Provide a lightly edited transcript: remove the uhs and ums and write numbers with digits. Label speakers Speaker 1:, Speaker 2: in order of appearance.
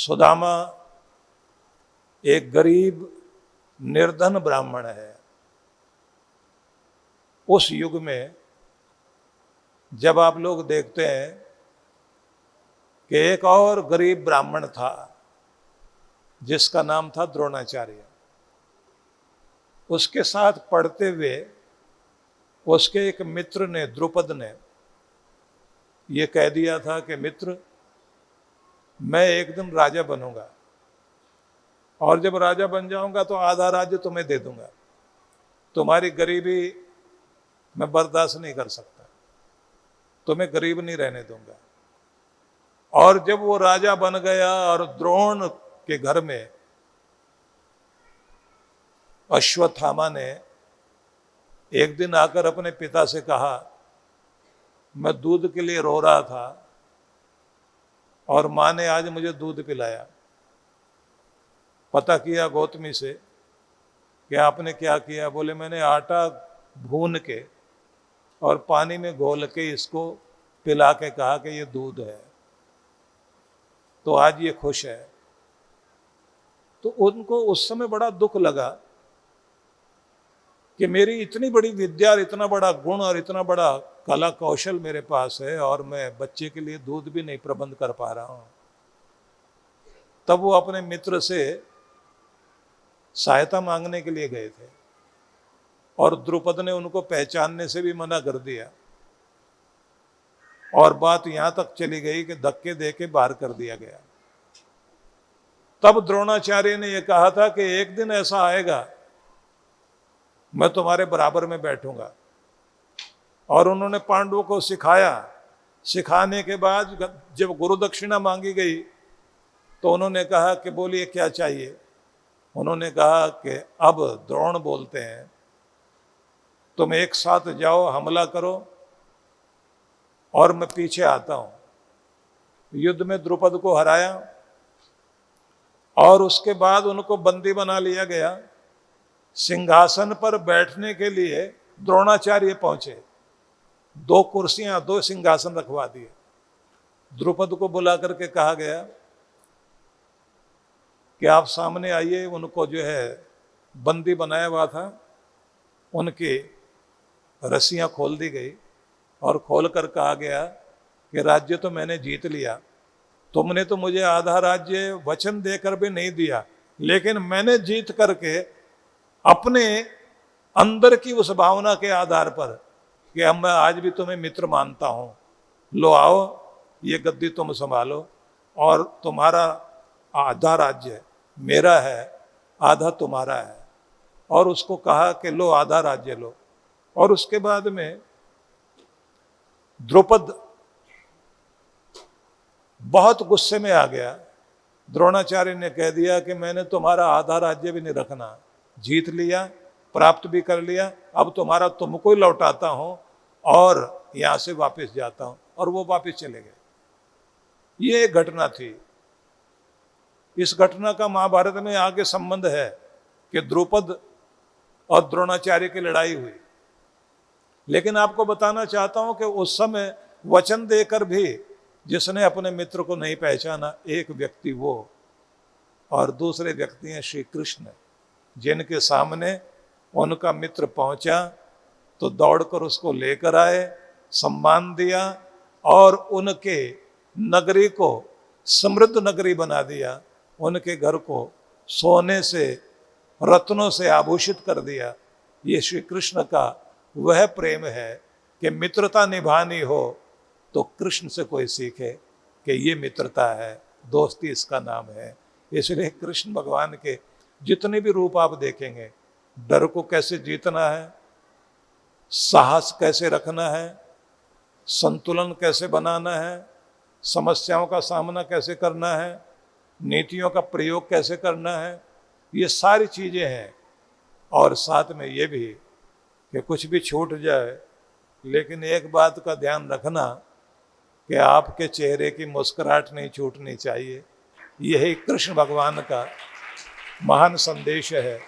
Speaker 1: सुदामा एक गरीब निर्धन ब्राह्मण है। उस युग में जब आप लोग देखते हैं कि एक और गरीब ब्राह्मण था जिसका नाम था द्रोणाचार्य, उसके साथ पढ़ते हुए उसके एक मित्र ने, द्रुपद ने, ये कह दिया था कि मित्र, मैं एक दिन राजा बनूंगा और जब राजा बन जाऊंगा तो आधा राज्य तुम्हें दे दूंगा, तुम्हारी गरीबी मैं बर्दाश्त नहीं कर सकता, तुम्हें गरीब नहीं रहने दूंगा। और जब वो राजा बन गया और द्रोण के घर में अश्वत्थामा ने एक दिन आकर अपने पिता से कहा, मैं दूध के लिए रो रहा था और माँ ने आज मुझे दूध पिलाया। पता किया गौतमी से कि आपने क्या किया? बोले मैंने आटा भून के और पानी में घोल के इसको पिला के कहा कि ये दूध है, तो आज ये खुश है। तो उनको उस समय बड़ा दुख लगा कि मेरी इतनी बड़ी विद्या और इतना बड़ा गुण और इतना बड़ा कला कौशल मेरे पास है और मैं बच्चे के लिए दूध भी नहीं प्रबंध कर पा रहा हूं। तब वो अपने मित्र से सहायता मांगने के लिए गए थे और द्रुपद ने उनको पहचानने से भी मना कर दिया और बात यहां तक चली गई कि धक्के दे के बाहर कर दिया गया। तब द्रोणाचार्य ने यह कहा था कि एक दिन ऐसा आएगा मैं तुम्हारे बराबर में बैठूंगा, और उन्होंने पांडवों को सिखाया। सिखाने के बाद जब गुरु दक्षिणा मांगी गई तो उन्होंने कहा कि बोलिए क्या चाहिए? उन्होंने कहा कि अब द्रोण बोलते हैं, तुम एक साथ जाओ, हमला करो और मैं पीछे आता हूं। युद्ध में द्रुपद को हराया और उसके बाद उनको बंदी बना लिया गया। सिंहासन पर बैठने के लिए द्रोणाचार्य पहुंचे, 2 कुर्सियां, 2 सिंहासन रखवा दिए। द्रुपद को बुला करके कहा गया कि आप सामने आइए। उनको जो है बंदी बनाया हुआ था, उनकी रस्सियां खोल दी गई और खोल कर कहा गया कि राज्य तो मैंने जीत लिया, तुमने तो मुझे आधा राज्य वचन देकर भी नहीं दिया, लेकिन मैंने जीत करके अपने अंदर की उस भावना के आधार पर कि अब मैं आज भी तुम्हें मित्र मानता हूं, लो आओ ये गद्दी तुम संभालो और तुम्हारा आधा राज्य मेरा है, आधा तुम्हारा है। और उसको कहा कि लो आधा राज्य लो। और उसके बाद में द्रुपद बहुत गुस्से में आ गया। द्रोणाचार्य ने कह दिया कि मैंने तुम्हारा आधा राज्य भी नहीं रखना, जीत लिया, प्राप्त भी कर लिया, अब तुम्हारा तुमको ही लौटाता हूं और यहां से वापस जाता हूं। और वो वापस चले गए। ये एक घटना थी। इस घटना का महाभारत में आगे संबंध है कि द्रुपद और द्रोणाचार्य की लड़ाई हुई। लेकिन आपको बताना चाहता हूं कि उस समय वचन देकर भी जिसने अपने मित्र को नहीं पहचाना, एक व्यक्ति वो और दूसरे व्यक्ति हैं श्री कृष्ण, जिनके सामने उनका मित्र पहुंचा तो दौड़कर उसको लेकर आए, सम्मान दिया और उनके नगरी को समृद्ध नगरी बना दिया, उनके घर को सोने से, रत्नों से आभूषित कर दिया। ये श्री कृष्ण का वह प्रेम है कि मित्रता निभानी हो तो कृष्ण से कोई सीखे कि ये मित्रता है, दोस्ती इसका नाम है। इसलिए कृष्ण भगवान के जितने भी रूप आप देखेंगे, डर को कैसे जीतना है, साहस कैसे रखना है, संतुलन कैसे बनाना है, समस्याओं का सामना कैसे करना है, नीतियों का प्रयोग कैसे करना है, ये सारी चीज़ें हैं। और साथ में ये भी कि कुछ भी छूट जाए, लेकिन एक बात का ध्यान रखना कि आपके चेहरे की मुस्कुराहट नहीं छूटनी चाहिए। यही कृष्ण भगवान का महान संदेश है।